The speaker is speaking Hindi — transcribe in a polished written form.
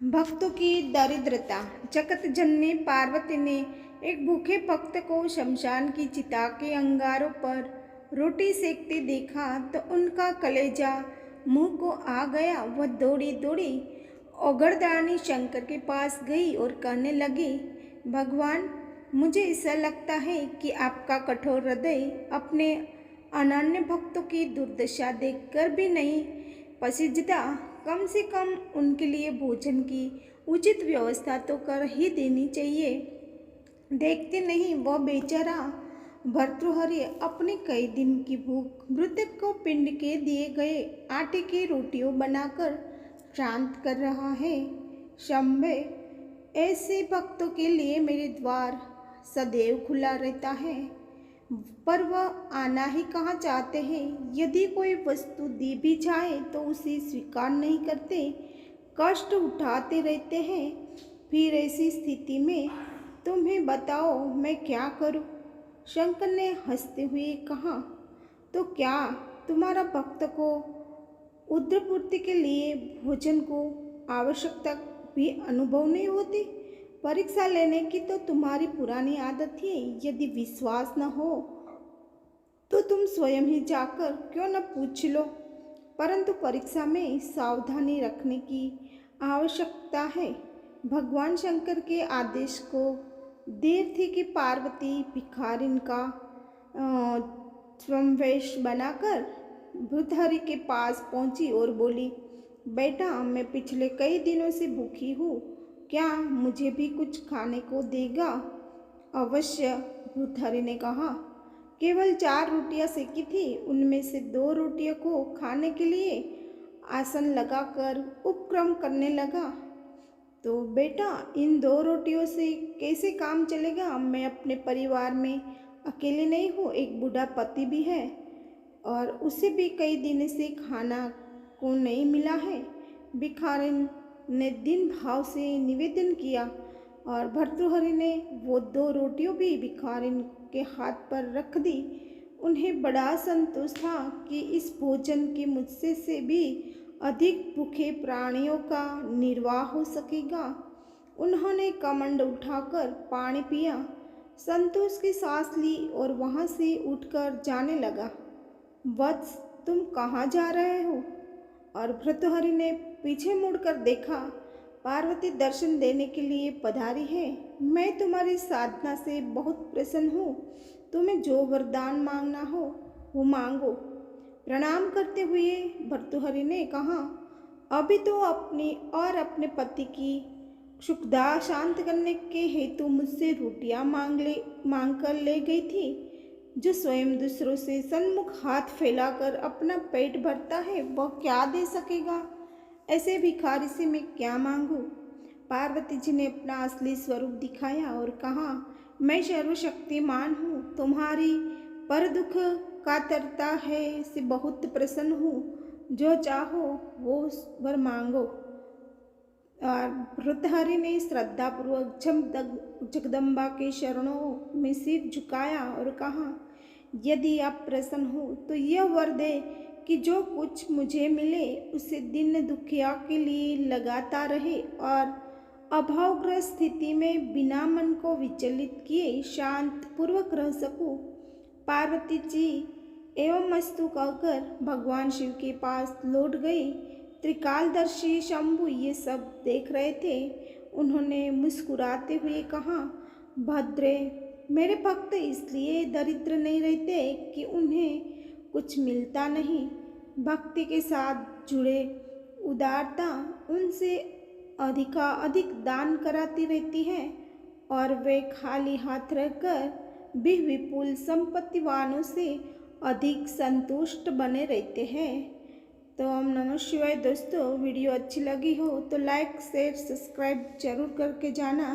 भक्तों की दरिद्रता। जगत जननी पार्वती ने एक भूखे भक्त को शमशान की चिता के अंगारों पर रोटी सेकते देखा तो उनका कलेजा मुंह को आ गया। वह दौड़ी दौड़ी ओगरदानी शंकर के पास गई और कहने लगी, भगवान, मुझे ऐसा लगता है कि आपका कठोर हृदय अपने अनन्य भक्तों की दुर्दशा देखकर भी नहीं पसीजता। कम से कम उनके लिए भोजन की उचित व्यवस्था तो कर ही देनी चाहिए। देखते नहीं वह बेचारा भर्तृहरि अपने कई दिन की भूख मृतक को पिंड के दिए गए आटे की रोटियों बनाकर शांत कर रहा है। शंभे, ऐसे भक्तों के लिए मेरे द्वार सदैव खुला रहता है, पर वह आना ही कहाँ चाहते हैं। यदि कोई वस्तु दी भी जाए तो उसे स्वीकार नहीं करते, कष्ट उठाते रहते हैं। फिर ऐसी स्थिति में तुम्हें बताओ मैं क्या करूं? शंकर ने हंसते हुए कहा, तो क्या तुम्हारा भक्त को उद्रपूर्ति के लिए भोजन को आवश्यकता भी अनुभव नहीं होती? परीक्षा लेने की तो तुम्हारी पुरानी आदत है। यदि विश्वास न हो तो तुम स्वयं ही जाकर क्यों न पूछ लो। परंतु परीक्षा में सावधानी रखने की आवश्यकता है। भगवान शंकर के आदेश को देर थी कि पार्वती भिखारिन का स्वयंवेश बनाकर भृतहरि के पास पहुंची और बोली, बेटा, मैं पिछले कई दिनों से भूखी हूँ, क्या मुझे भी कुछ खाने को देगा? अवश्य, भृतहरि ने कहा। केवल 4 रोटियां सेकी थी, उनमें से 2 रोटियों को खाने के लिए आसन लगाकर उपक्रम करने लगा। तो बेटा, इन 2 रोटियों से कैसे काम चलेगा? मैं अपने परिवार में अकेले नहीं हूँ, एक बूढ़ा पति भी है और उसे भी कई दिन से खाना को नहीं मिला है। भिखारिन ने दीन भाव से निवेदन किया और भर्तृहरि ने वो 2 रोटियों भी भिखारिन के हाथ पर रख दी। उन्हें बड़ा संतोष था कि इस भोजन के मुझसे से भी अधिक भूखे प्राणियों का निर्वाह हो सकेगा। उन्होंने कमंड उठाकर पानी पिया, संतोष की सांस ली और वहाँ से उठकर जाने लगा। वत्स, तुम कहाँ जा रहे हो? और भर्तृहरि ने पीछे मुड़कर देखा, पार्वती दर्शन देने के लिए पधारी है। मैं तुम्हारी साधना से बहुत प्रसन्न हूँ। तुम्हें जो वरदान मांगना हो वो मांगो। प्रणाम करते हुए भर्तृहरि ने कहा, अभी तो अपनी और अपने पति की क्षुधा शांत करने के हेतु मुझसे रोटियां मांग कर ले गई थी। जो स्वयं दूसरों से सन्मुख हाथ फैलाकर अपना पेट भरता है वह क्या दे सकेगा? ऐसे भिखारी से मैं क्या मांगू? पार्वती जी ने अपना असली स्वरूप दिखाया और कहा, मैं सर्वशक्तिमान हूँ, तुम्हारी पर दुख कातरता है से बहुत प्रसन्न हूँ। जो चाहो वो वर मांगो। और भर्तृहरि ने श्रद्धापूर्वक जगदम्बा के चरणों में सिर झुकाया और कहा, यदि आप प्रसन्न हो तो यह वर दे कि जो कुछ मुझे मिले उसे दीन दुखिया के लिए लगाता रहे और अभावग्रस्त स्थिति में बिना मन को विचलित किए शांत पूर्वक रह सकूं। पार्वती जी एवं मस्तु कहकर भगवान शिव के पास लौट गई। त्रिकालदर्शी शंभु ये सब देख रहे थे। उन्होंने मुस्कुराते हुए कहा, भद्रे, मेरे भक्त इसलिए दरिद्र नहीं रहते कि उन्हें कुछ मिलता नहीं। भक्ति के साथ जुड़े उदारता उनसे अधिक दान कराती रहती है और वे खाली हाथ रहकर भी विपुल संपत्ति वालों से अधिक संतुष्ट बने रहते हैं। तो ओम नमः शिवाय। दोस्तों, वीडियो अच्छी लगी हो तो लाइक शेयर सब्सक्राइब जरूर करके जाना।